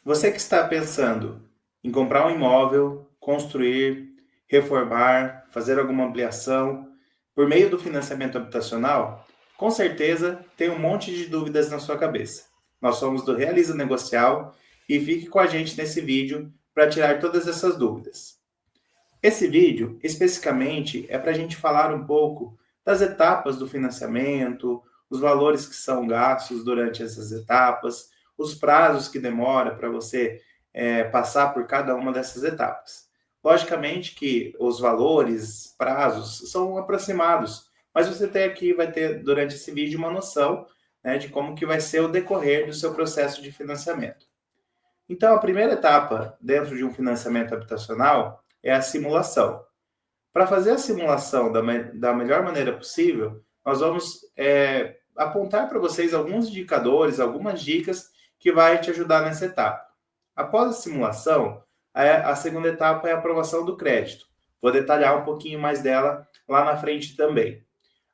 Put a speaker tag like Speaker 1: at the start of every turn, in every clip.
Speaker 1: Você que está pensando em comprar um imóvel, construir, reformar, fazer alguma ampliação por meio do financiamento habitacional, com certeza tem um monte de dúvidas na sua cabeça. Nós somos do Realiza Negocial e fique com a gente nesse vídeo para tirar todas essas dúvidas. Esse vídeo, especificamente, é para a gente falar um pouco das etapas do financiamento, os valores que são gastos durante essas etapas, os prazos que demora para você passar por cada uma dessas etapas. Logicamente que os valores, prazos, são aproximados, mas você vai ter durante esse vídeo uma noção, né, de como que vai ser o decorrer do seu processo de financiamento. Então, a primeira etapa dentro de um financiamento habitacional é a simulação. Para fazer a simulação da melhor maneira possível, nós vamos apontar para vocês alguns indicadores, algumas dicas que vai te ajudar nessa etapa. Após a simulação, a segunda etapa é a aprovação do crédito. Vou detalhar um pouquinho mais dela lá na frente também.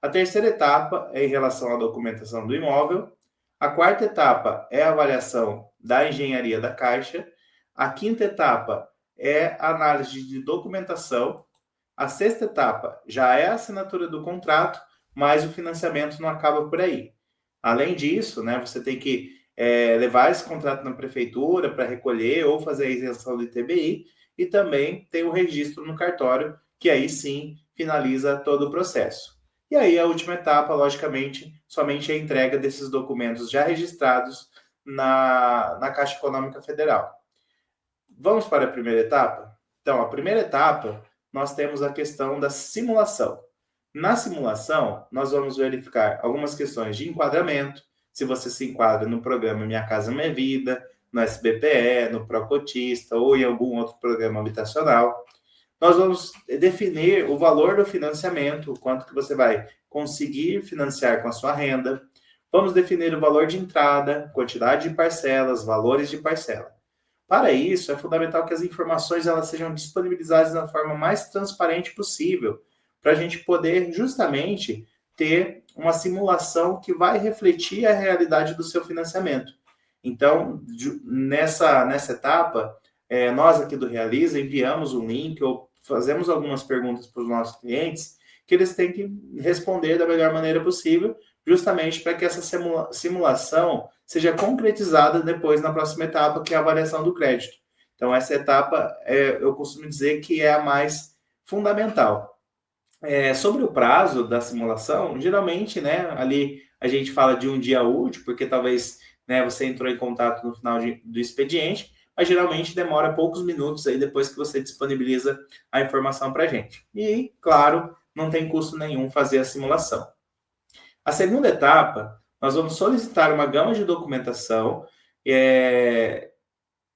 Speaker 1: A terceira etapa é em relação à documentação do imóvel. A quarta etapa é a avaliação da engenharia da Caixa. A quinta etapa é a análise de documentação. A sexta etapa já é a assinatura do contrato, mas o financiamento não acaba por aí. Além disso, né, você tem que levar esse contrato na prefeitura para recolher ou fazer a isenção do ITBI e também tem o registro no cartório, que aí sim finaliza todo o processo. E aí a última etapa, logicamente, somente a entrega desses documentos já registrados na Caixa Econômica Federal. Vamos para a primeira etapa? Então, a primeira etapa, nós temos a questão da simulação. Na simulação, nós vamos verificar algumas questões de enquadramento, se você se enquadra no programa Minha Casa Minha Vida, no SBPE, no Procotista ou em algum outro programa habitacional. Nós vamos definir o valor do financiamento, o quanto que você vai conseguir financiar com a sua renda. Vamos definir o valor de entrada, quantidade de parcelas, valores de parcela. Para isso, é fundamental que as informações elas sejam disponibilizadas da forma mais transparente possível, para a gente poder justamente ter uma simulação que vai refletir a realidade do seu financiamento. Então, nessa etapa, nós aqui do Realiza enviamos um link ou fazemos algumas perguntas para os nossos clientes que eles têm que responder da melhor maneira possível, justamente para que essa simulação seja concretizada depois na próxima etapa, que é a avaliação do crédito. Então, essa etapa, eu costumo dizer que é a mais fundamental. Sobre o prazo da simulação, geralmente, né, ali a gente fala de um dia útil, porque talvez né, você entrou em contato no final do expediente, mas geralmente demora poucos minutos aí depois que você disponibiliza a informação para a gente. E, claro, não tem custo nenhum fazer a simulação. A segunda etapa, nós vamos solicitar uma gama de documentação,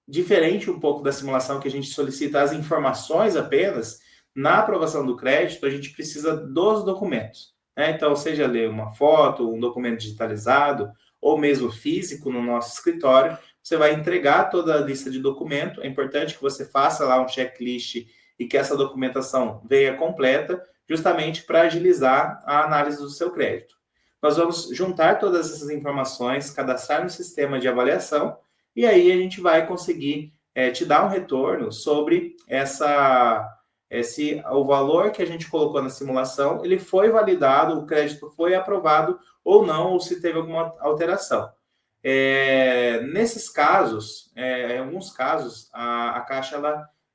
Speaker 1: diferente um pouco da simulação que a gente solicita as informações apenas. Na aprovação do crédito, a gente precisa dos documentos, né? Então, seja ler uma foto, um documento digitalizado, ou mesmo físico no nosso escritório, você vai entregar toda a lista de documento. É importante que você faça lá um checklist e que essa documentação venha completa, justamente para agilizar a análise do seu crédito. Nós vamos juntar todas essas informações, cadastrar no sistema de avaliação, e aí a gente vai conseguir te dar um retorno sobre o valor que a gente colocou na simulação, ele foi validado, o crédito foi aprovado ou não, ou se teve alguma alteração. Nesses casos, em alguns casos, a Caixa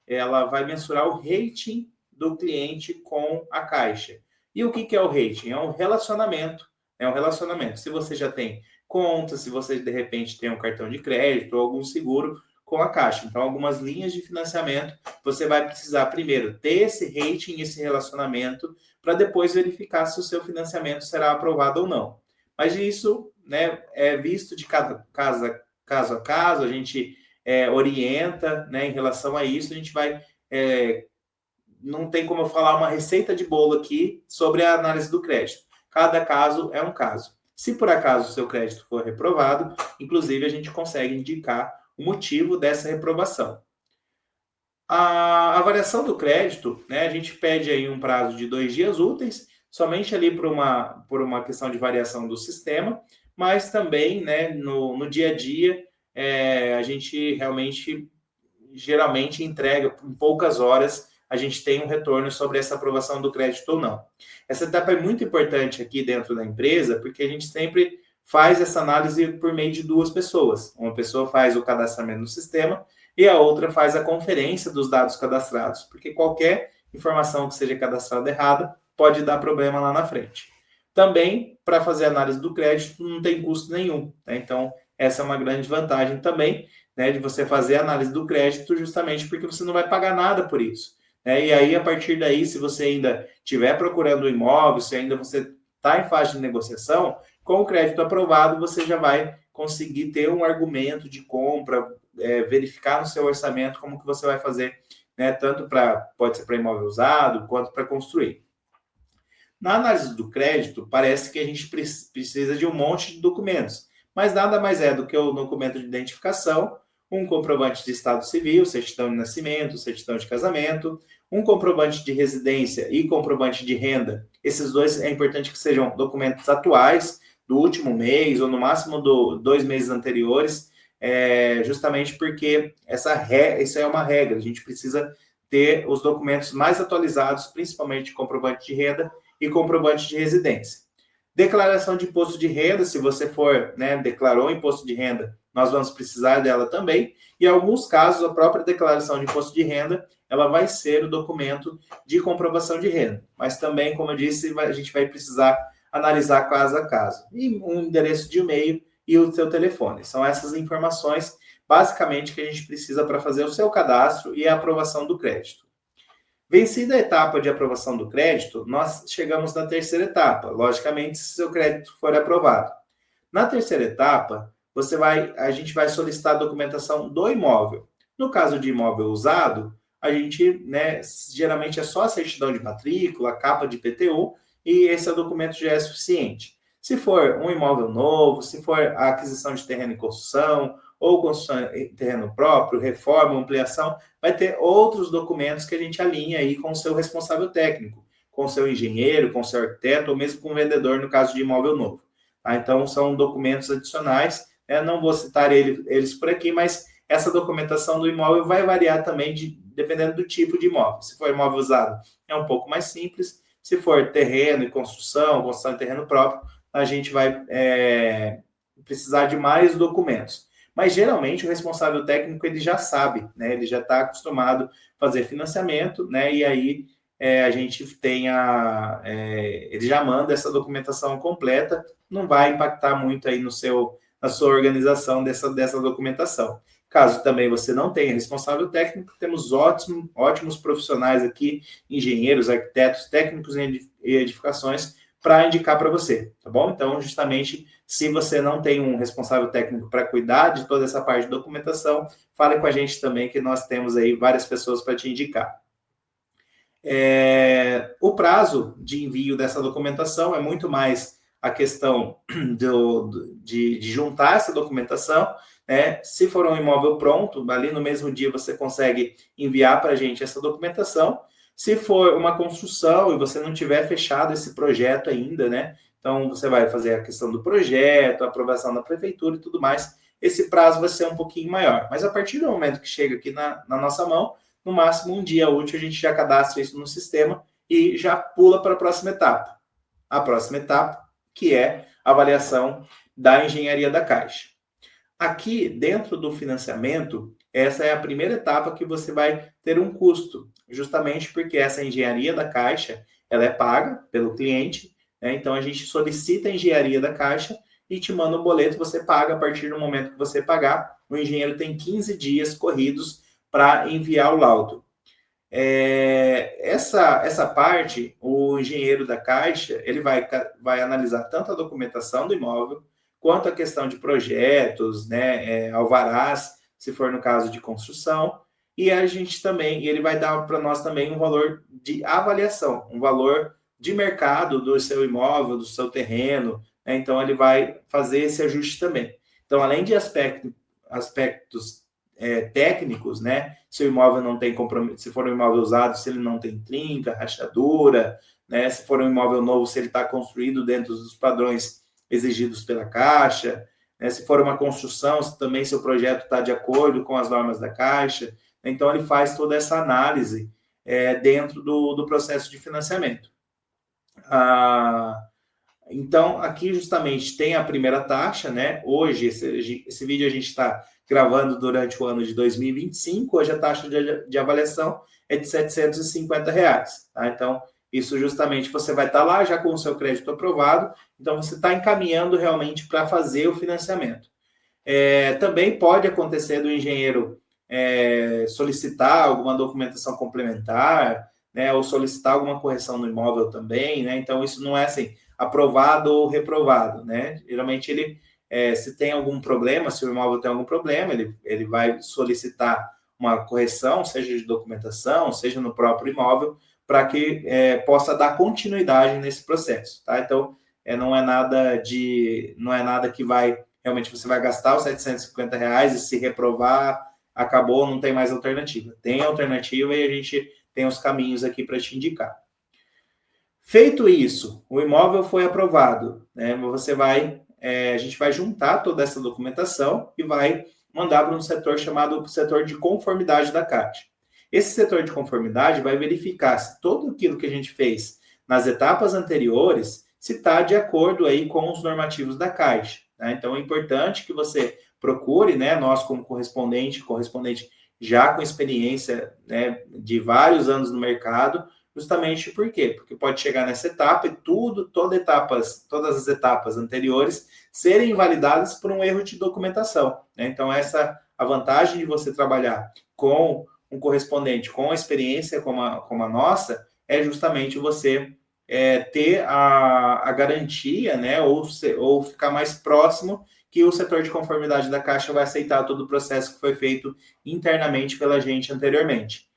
Speaker 1: ela vai mensurar o rating do cliente com a Caixa. E o que é o rating? É um relacionamento. É um relacionamento. Se você já tem conta, se você de repente tem um cartão de crédito ou algum seguro com a Caixa. Então, algumas linhas de financiamento, você vai precisar primeiro ter esse rating, esse relacionamento, para depois verificar se o seu financiamento será aprovado ou não. Mas isso, né, é visto de caso a caso, a gente orienta, né, em relação a isso, a gente vai... não tem como eu falar uma receita de bolo aqui sobre a análise do crédito. Cada caso é um caso. Se por acaso o seu crédito for reprovado, inclusive a gente consegue indicar o motivo dessa reprovação. A avaliação do crédito, né, a gente pede aí um prazo de 2 dias úteis, somente ali por uma questão de variação do sistema, mas também né, no dia a dia a gente realmente, geralmente, entrega em poucas horas, a gente tem um retorno sobre essa aprovação do crédito ou não. Essa etapa é muito importante aqui dentro da empresa, porque a gente sempre faz essa análise por meio de duas pessoas. Uma pessoa faz o cadastramento no sistema e a outra faz a conferência dos dados cadastrados, porque qualquer informação que seja cadastrada errada pode dar problema lá na frente. Também, para fazer a análise do crédito, não tem custo nenhum, né? Então, essa é uma grande vantagem também, né, de você fazer a análise do crédito, justamente porque você não vai pagar nada por isso, né? E aí, a partir daí, se você ainda estiver procurando um imóvel, se ainda você está em fase de negociação, com o crédito aprovado, você já vai conseguir ter um argumento de compra, verificar no seu orçamento como que você vai fazer, né, tanto pode ser para imóvel usado, quanto para construir. Na análise do crédito, parece que a gente precisa de um monte de documentos, mas nada mais é do que o documento de identificação, um comprovante de estado civil, certidão de nascimento, certidão de casamento, um comprovante de residência e comprovante de renda. Esses dois é importante que sejam documentos atuais, do último mês, ou no máximo 2 meses anteriores, justamente porque isso é uma regra, a gente precisa ter os documentos mais atualizados, principalmente comprovante de renda e comprovante de residência. Declaração de imposto de renda, se você for, né, declarou imposto de renda, nós vamos precisar dela também. E em alguns casos, a própria declaração de imposto de renda, ela vai ser o documento de comprovação de renda. Mas também, como eu disse, a gente vai precisar analisar caso a caso. E um endereço de e-mail e o seu telefone. São essas informações, basicamente, que a gente precisa para fazer o seu cadastro e a aprovação do crédito. Vencida a etapa de aprovação do crédito, nós chegamos na terceira etapa, logicamente, se seu crédito for aprovado. Na terceira etapa, a gente vai solicitar a documentação do imóvel. No caso de imóvel usado, a gente, né, geralmente é só a certidão de matrícula, a capa de IPTU, e esse documento já é suficiente. Se for um imóvel novo, se for a aquisição de terreno em construção, ou construção em terreno próprio, reforma, ampliação, vai ter outros documentos que a gente alinha aí com o seu responsável técnico, com o seu engenheiro, com o seu arquiteto, ou mesmo com o vendedor, no caso de imóvel novo. Tá? Então, são documentos adicionais, né? Não vou citar eles por aqui, mas essa documentação do imóvel vai variar também dependendo do tipo de imóvel. Se for imóvel usado, é um pouco mais simples. Se for terreno e construção em terreno próprio, a gente vai precisar de mais documentos. Mas, geralmente, o responsável técnico, ele já sabe, né? Ele já está acostumado a fazer financiamento, né? E aí, a gente tem ele já manda essa documentação completa, não vai impactar muito aí na sua organização dessa documentação. Caso também você não tenha responsável técnico, temos ótimos profissionais aqui, engenheiros, arquitetos, técnicos em edificações, para indicar para você, tá bom? Então, justamente, se você não tem um responsável técnico para cuidar de toda essa parte de documentação, fale com a gente também, que nós temos aí várias pessoas para te indicar. O prazo de envio dessa documentação é muito mais a questão de juntar essa documentação, né? Se for um imóvel pronto, ali no mesmo dia você consegue enviar para a gente essa documentação. Se for uma construção e você não tiver fechado esse projeto ainda, né? Então, você vai fazer a questão do projeto, a aprovação da prefeitura e tudo mais. Esse prazo vai ser um pouquinho maior. Mas a partir do momento que chega aqui na nossa mão, no máximo um dia útil, a gente já cadastra isso no sistema e já pula para a próxima etapa. A próxima etapa, que é a avaliação da engenharia da Caixa. Aqui, dentro do financiamento, essa é a primeira etapa que você vai ter um custo, justamente porque essa engenharia da Caixa, ela é paga pelo cliente, né? Então, a gente solicita a engenharia da Caixa e te manda um boleto, você paga a partir do momento que você pagar. O engenheiro tem 15 dias corridos para enviar o laudo. Essa parte, o engenheiro da Caixa, ele vai analisar tanto a documentação do imóvel, quanto a questão de projetos, né, alvarás, se for no caso de construção, e ele vai dar para nós também um valor de avaliação, um valor de mercado do seu imóvel, do seu terreno, né? Então ele vai fazer esse ajuste também. Então, além de aspectos técnicos, né? Se o imóvel não tem compromisso, se for um imóvel usado, se ele não tem trinca, rachadura, né? Se for um imóvel novo, se ele está construído dentro dos padrões exigidos pela Caixa, né? Se for uma construção, se também seu projeto está de acordo com as normas da Caixa. Então, ele faz toda essa análise dentro do processo de financiamento. Então, aqui justamente tem a primeira taxa, né? Hoje, esse vídeo a gente está gravando durante o ano de 2025, hoje a taxa de avaliação é de R$750, tá? Então, isso justamente você vai estar lá já com o seu crédito aprovado, então você está encaminhando realmente para fazer o financiamento. Também pode acontecer do engenheiro solicitar alguma documentação complementar, né, ou solicitar alguma correção no imóvel também, né? Então, isso não é assim, aprovado ou reprovado, né? Geralmente, ele, se tem algum problema, se o imóvel tem algum problema, ele vai solicitar uma correção, seja de documentação, seja no próprio imóvel, para que possa dar continuidade nesse processo, tá? Então, não é nada que vai, realmente você vai gastar os R$750 e se reprovar, acabou, não tem mais alternativa. Tem alternativa e a gente tem os caminhos aqui para te indicar. Feito isso, o imóvel foi aprovado, né? A gente vai juntar toda essa documentação e vai mandar para um setor chamado setor de conformidade da Caixa. Esse setor de conformidade vai verificar se tudo aquilo que a gente fez nas etapas anteriores se está de acordo aí com os normativos da Caixa, né? Então é importante que você procure, né? Nós como correspondente já com experiência, né, de vários anos no mercado, justamente por quê? Porque pode chegar nessa etapa e todas as etapas anteriores serem invalidadas por um erro de documentação, né? Então, a vantagem de você trabalhar com um correspondente com a experiência como a nossa é justamente você ter a garantia, né, ou ficar mais próximo que o setor de conformidade da Caixa vai aceitar todo o processo que foi feito internamente pela gente anteriormente.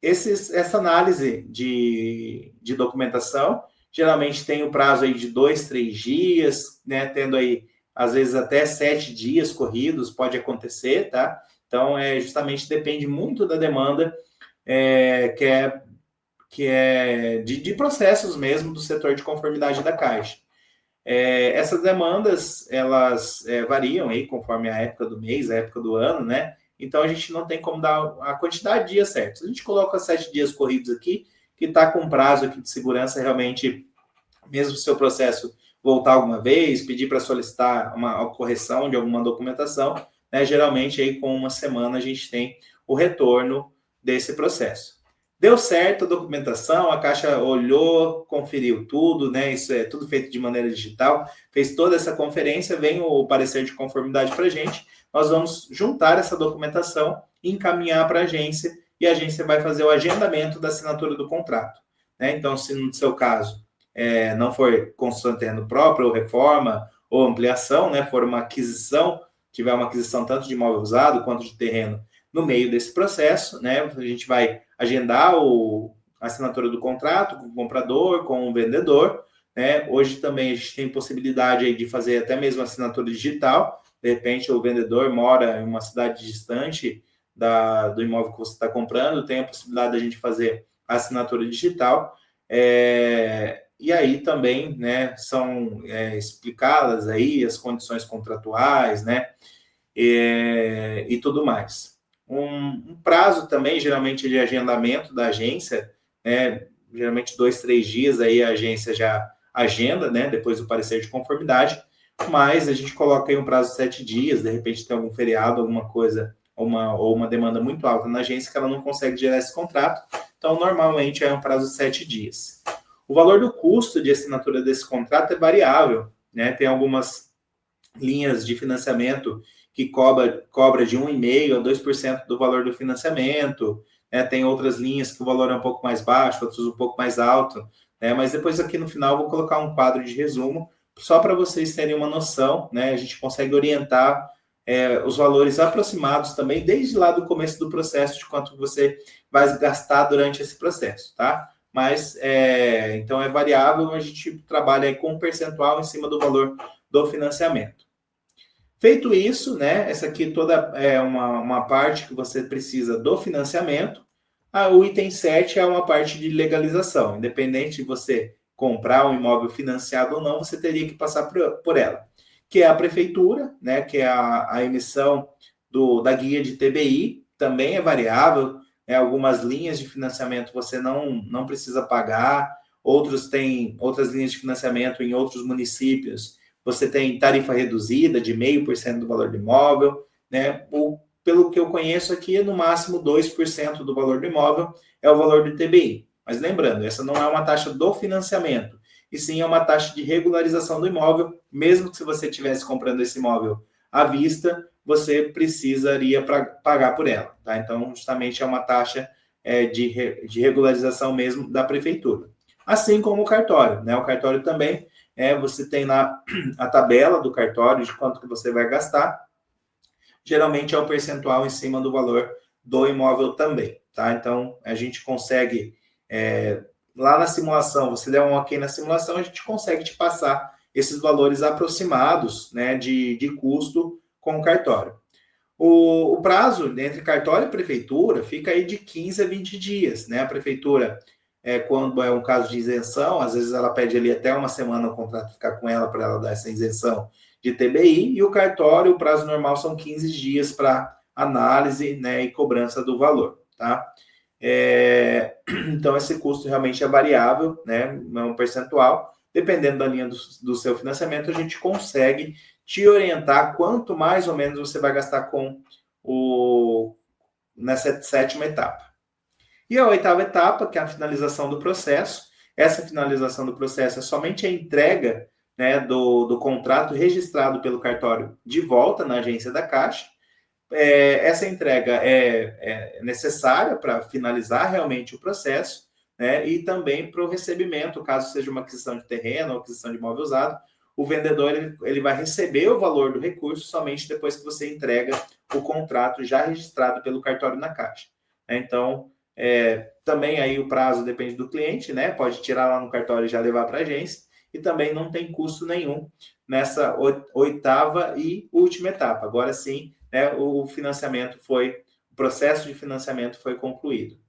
Speaker 1: Essa análise de documentação geralmente tem o prazo aí de 2, 3 dias, né, tendo aí às vezes até 7 dias corridos pode acontecer, tá? Então, justamente depende muito da demanda que é de processos mesmo do setor de conformidade da Caixa. Essas demandas, elas variam aí conforme a época do mês, a época do ano, né? Então, a gente não tem como dar a quantidade de dias certos. A gente coloca 7 dias corridos aqui, que está com prazo aqui de segurança realmente, mesmo se o seu processo voltar alguma vez, pedir para solicitar uma correção de alguma documentação, né? Geralmente, aí com uma semana, a gente tem o retorno desse processo. Deu certo a documentação, a Caixa olhou, conferiu tudo, né? Isso é tudo feito de maneira digital, fez toda essa conferência, vem o parecer de conformidade para a gente, nós vamos juntar essa documentação e encaminhar para a agência, e a agência vai fazer o agendamento da assinatura do contrato, né? Então, se no seu caso não for construção de terreno próprio, ou reforma, ou ampliação, né? For uma aquisição, tiver uma aquisição tanto de imóvel usado quanto de terreno no meio desse processo, né? A gente vai agendar a assinatura do contrato com o comprador, com o vendedor, né? Hoje também a gente tem possibilidade aí de fazer até mesmo assinatura digital. De repente o vendedor mora em uma cidade distante do imóvel que você está comprando, tem a possibilidade da gente fazer a assinatura digital. E aí também, né, são explicadas aí as condições contratuais, né, e tudo mais. Um prazo também, geralmente, de agendamento da agência, né, geralmente 2, 3 dias aí a agência já agenda, né, depois do parecer de conformidade, mas a gente coloca aí um prazo de 7 dias, de repente tem algum feriado, alguma coisa, ou uma demanda muito alta na agência que ela não consegue gerar esse contrato, então normalmente é um prazo de 7 dias. O valor do custo de assinatura desse contrato é variável, né, tem algumas linhas de financiamento que cobra de 1,5% a 2% do valor do financiamento, né? Tem outras linhas que o valor é um pouco mais baixo, outras um pouco mais alto, né? Mas depois aqui no final eu vou colocar um quadro de resumo, só para vocês terem uma noção, né? A gente consegue orientar os valores aproximados também, desde lá do começo do processo, de quanto você vai gastar durante esse processo, tá? Mas, então é variável, a gente trabalha aí com um percentual em cima do valor do financiamento. Feito isso, né, essa aqui toda é uma parte que você precisa do financiamento. O item 7 é uma parte de legalização. Independente de você comprar um imóvel financiado ou não, você teria que passar por ela. que é a prefeitura, né, que é a emissão da guia de TBI, também é variável, né, algumas linhas de financiamento você não precisa pagar, outras linhas de financiamento em outros municípios, você tem tarifa reduzida de 0,5% do valor do imóvel, né, pelo que eu conheço aqui, no máximo 2% do valor do imóvel é o valor do TBI. Mas lembrando, essa não é uma taxa do financiamento, e sim é uma taxa de regularização do imóvel, mesmo que se você estivesse comprando esse imóvel à vista, você precisaria pagar por ela. Tá? Então, justamente é uma taxa de regularização mesmo da prefeitura. Assim como o cartório. Né? O cartório também, você tem lá a tabela do cartório de quanto que você vai gastar. Geralmente é o percentual em cima do valor do imóvel também. Tá? Então, a gente consegue... lá na simulação, você der um ok na simulação, a gente consegue te passar esses valores aproximados, né, de custo com o cartório. O prazo entre cartório e prefeitura fica aí de 15 a 20 dias, né? A prefeitura, quando é um caso de isenção, às vezes ela pede ali até uma semana o contrato ficar com ela para ela dar essa isenção de TBI, e o cartório, o prazo normal são 15 dias para análise, né, e cobrança do valor, tá? Então, esse custo realmente é variável, né? É um percentual. Dependendo da linha do seu financiamento, a gente consegue te orientar quanto mais ou menos você vai gastar nessa sétima etapa. E a oitava etapa, que é a finalização do processo. Essa finalização do processo é somente a entrega, né, do contrato registrado pelo cartório de volta na agência da Caixa. Essa entrega é necessária para finalizar realmente o processo, né, e também para o recebimento, caso seja uma aquisição de terreno ou aquisição de imóvel usado, o vendedor ele vai receber o valor do recurso somente depois que você entrega o contrato já registrado pelo cartório na Caixa. Então, também aí o prazo depende do cliente, né? Pode tirar lá no cartório e já levar para a agência, e também não tem custo nenhum nessa oitava e última etapa. Agora sim, né, o processo de financiamento foi concluído.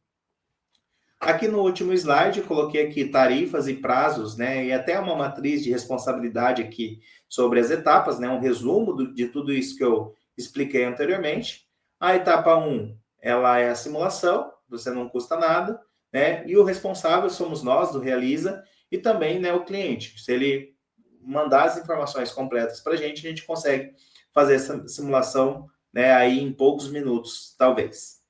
Speaker 1: Aqui no último slide, eu coloquei aqui tarifas e prazos, né, e até uma matriz de responsabilidade aqui sobre as etapas, né, um resumo de tudo isso que eu expliquei anteriormente. A etapa 1, ela é a simulação, você não custa nada, né, e o responsável somos nós, do Realiza, e também, né, o cliente. Se ele mandar as informações completas para a gente consegue fazer essa simulação, né, aí em poucos minutos, talvez.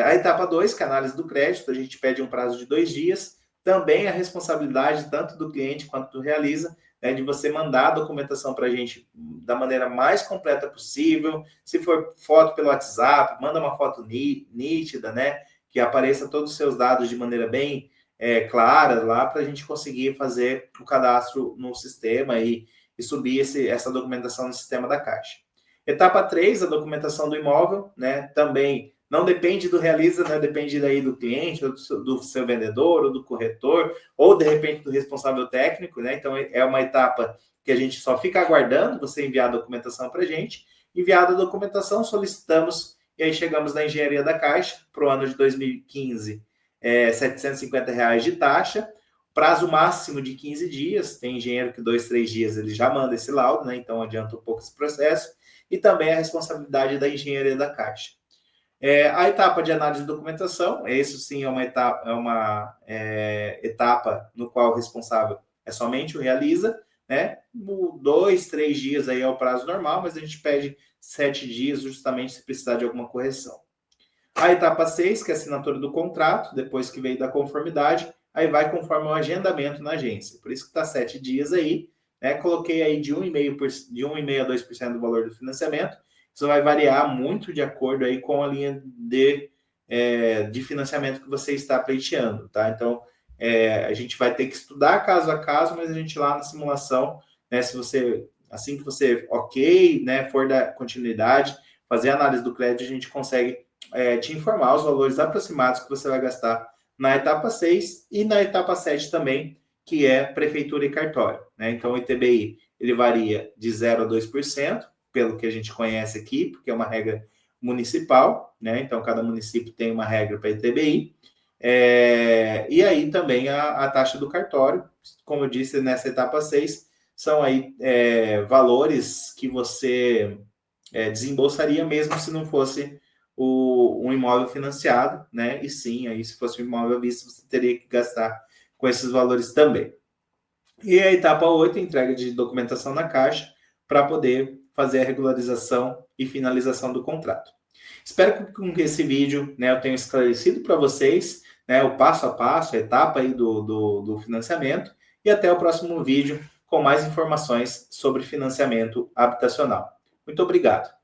Speaker 1: A etapa 2, que é a análise do crédito, a gente pede um prazo de 2 dias. Também a responsabilidade tanto do cliente quanto do Realiza, né, de você mandar a documentação para a gente da maneira mais completa possível. Se for foto pelo WhatsApp, manda uma foto nítida, né, que apareça todos os seus dados de maneira bem clara lá, para a gente conseguir fazer o cadastro no sistema e subir essa documentação no sistema da Caixa. Etapa 3, a documentação do imóvel, né, também não depende do Realiza, né? Depende daí do cliente, ou do seu vendedor, ou do corretor, ou de repente do responsável técnico, né? Então é uma etapa que a gente só fica aguardando você enviar a documentação para a gente. Enviada a documentação, solicitamos, e aí chegamos na engenharia da Caixa para o ano de 2015, R$ 750 de taxa, prazo máximo de 15 dias, tem engenheiro que 2, 3 dias ele já manda esse laudo, né? Então adianta um pouco esse processo, e também a responsabilidade da engenharia da Caixa. A etapa de análise de documentação, isso sim é uma etapa no qual o responsável é somente o Realiza, né? 2, 3 dias aí é o prazo normal, mas a gente pede 7 dias justamente se precisar de alguma correção. A etapa 6, que é a assinatura do contrato, depois que veio da conformidade, aí vai conforme o agendamento na agência. Por isso que está 7 dias aí, né? Coloquei aí de 1,5% a 2% do valor do financiamento. Isso vai variar muito de acordo aí com a linha de financiamento que você está pleiteando, tá? Então, a gente vai ter que estudar caso a caso, mas a gente lá na simulação, né, assim que você, ok, né, for dar continuidade, fazer a análise do crédito, a gente consegue te informar os valores aproximados que você vai gastar na etapa 6 e na etapa 7 também, que é prefeitura e cartório, né? Então, o ITBI, ele varia de 0% a 2%, pelo que a gente conhece aqui, porque é uma regra municipal, né? Então, cada município tem uma regra para ITBI. E aí também a taxa do cartório, como eu disse, nessa etapa 6, são aí valores que você desembolsaria mesmo se não fosse um imóvel financiado, né? E sim, aí se fosse um imóvel à vista, você teria que gastar com esses valores também. E a etapa 8, entrega de documentação na Caixa para poder fazer a regularização e finalização do contrato. Espero que com esse vídeo, né, eu tenha esclarecido para vocês, né, o passo a passo, a etapa aí do financiamento, e até o próximo vídeo com mais informações sobre financiamento habitacional. Muito obrigado.